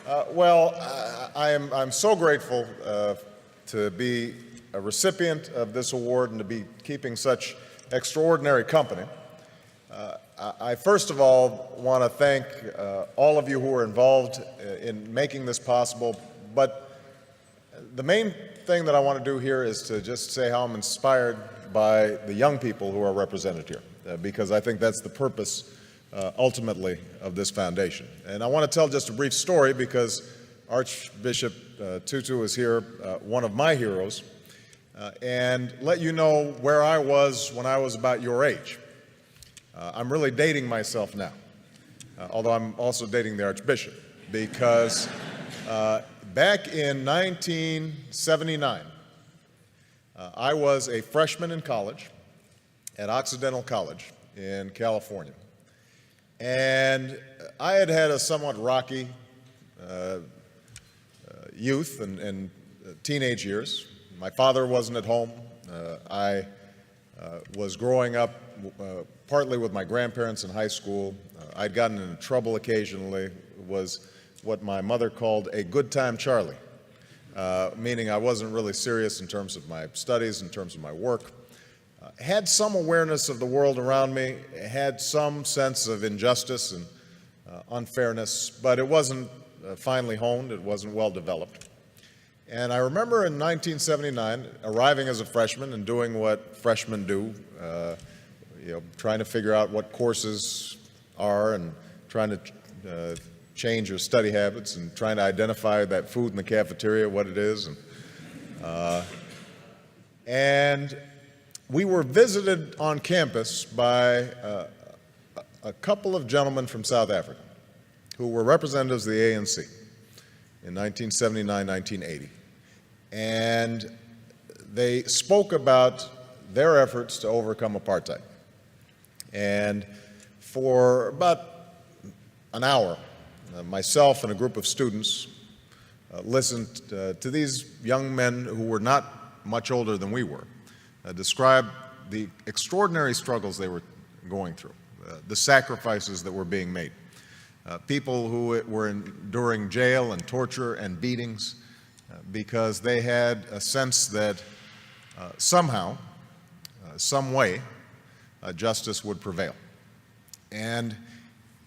I'm so grateful to be a recipient of this award and to be keeping such extraordinary company. I first of all want to thank all of you who were involved in making this possible, but the main thing that I want to do here is to just say how I'm inspired by the young people who are represented here, because I think that's the purpose ultimately of this foundation. And I want to tell just a brief story because Archbishop Tutu is here, one of my heroes, and let you know where I was when I was about your age. I'm really dating myself now, although I'm also dating the Archbishop, because back in 1979, I was a freshman in college at Occidental College in California. And I had had a somewhat rocky youth and teenage years. My father wasn't at home. I was growing up partly with my grandparents in high school. I'd gotten into trouble occasionally, was what my mother called a good time Charlie, meaning I wasn't really serious in terms of my studies, in terms of my work. Had some awareness of the world around me, had some sense of injustice and unfairness, but it wasn't finely honed, it wasn't well developed. And I remember in 1979 arriving as a freshman and doing what freshmen do, trying to figure out what courses are and trying to change your study habits and trying to identify that food in the cafeteria, what it is. And we were visited on campus by a couple of gentlemen from South Africa who were representatives of the ANC in 1979, 1980. And they spoke about their efforts to overcome apartheid. And for about an hour, myself and a group of students listened to these young men who were not much older than we were describe the extraordinary struggles they were going through, the sacrifices that were being made, people who were enduring jail and torture and beatings because they had a sense that somehow, some way, justice would prevail. And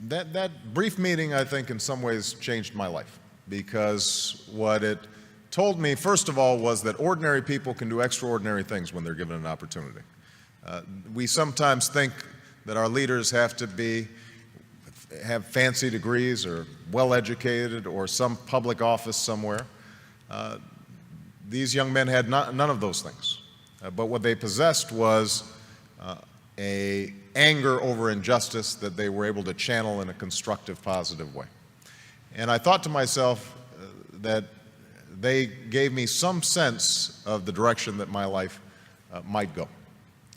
that brief meeting, I think, in some ways changed my life, because what it told me, first of all, was that ordinary people can do extraordinary things when they're given an opportunity. We sometimes think that our leaders have to have fancy degrees or well-educated or some public office somewhere. These young men had none of those things. But what they possessed was a anger over injustice that they were able to channel in a constructive, positive way. And I thought to myself that they gave me some sense of the direction that my life might go.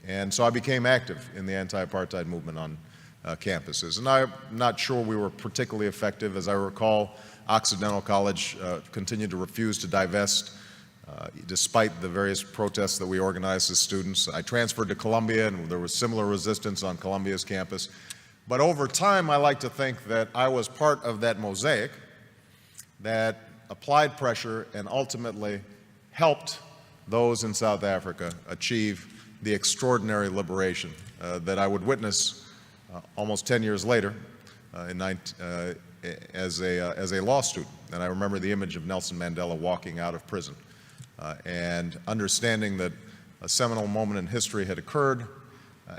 And so I became active in the anti-apartheid movement on campuses. And I'm not sure we were particularly effective. As I recall, Occidental College continued to refuse to divest despite the various protests that we organized as students. I transferred to Columbia, and there was similar resistance on Columbia's campus. But over time, I like to think that I was part of that mosaic that applied pressure and ultimately helped those in South Africa achieve the extraordinary liberation that I would witness almost 10 years later as a law student. And I remember the image of Nelson Mandela walking out of prison and understanding that a seminal moment in history had occurred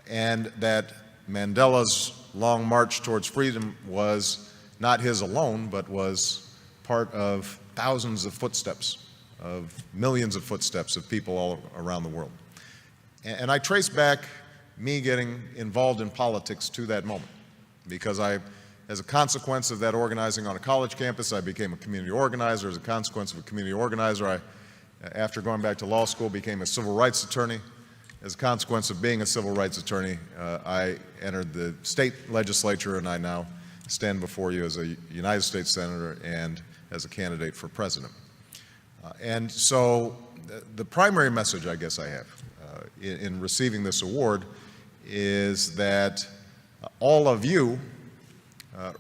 and that Mandela's long march towards freedom was not his alone, but was part of thousands of footsteps, of millions of footsteps of people all around the world. And I trace back me getting involved in politics to that moment, because as a consequence of that organizing on a college campus, I became a community organizer. As a consequence of a community organizer, after going back to law school, became a civil rights attorney. As a consequence of being a civil rights attorney, I entered the state legislature, and I now stand before you as a United States Senator and as a candidate for president. And so the primary message I guess I have in receiving this award is that all of you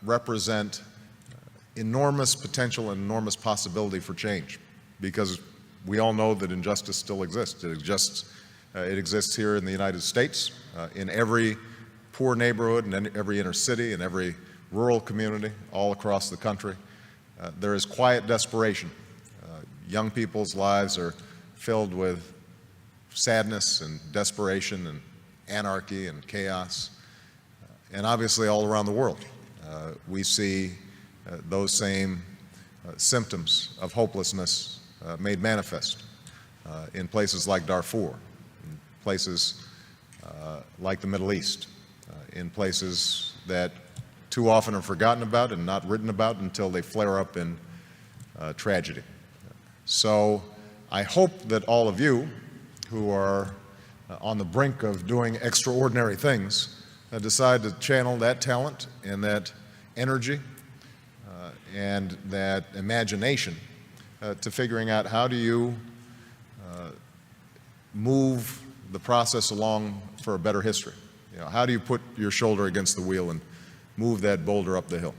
represent enormous potential and enormous possibility for change, because we all know that injustice still exists. It exists here in the United States, in every poor neighborhood, and in every inner city, and every rural community, all across the country. There is quiet desperation. Young people's lives are filled with sadness and desperation and anarchy and chaos. And obviously all around the world, we see those same symptoms of hopelessness made manifest in places like Darfur, in places like the Middle East, in places that too often are forgotten about and not written about until they flare up in tragedy. So I hope that all of you who are on the brink of doing extraordinary things decide to channel that talent and that energy and that imagination to figuring out how do you move the process along for a better history. You know, how do you put your shoulder against the wheel and move that boulder up the hill?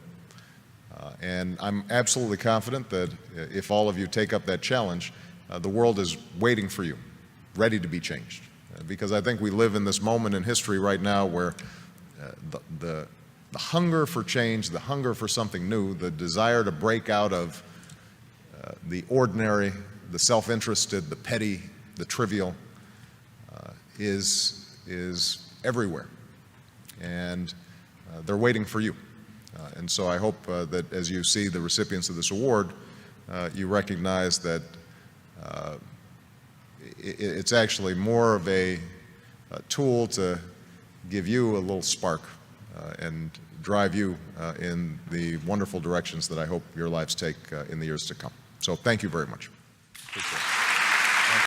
And I'm absolutely confident that if all of you take up that challenge, the world is waiting for you, ready to be changed. Because I think we live in this moment in history right now where the hunger for change, the hunger for something new, the desire to break out of the ordinary, the self-interested, the petty, the trivial, is everywhere. And they're waiting for you. And so I hope that as you see the recipients of this award, you recognize that it's actually more of a tool to give you a little spark and drive you in the wonderful directions that I hope your lives take in the years to come. So thank you very much.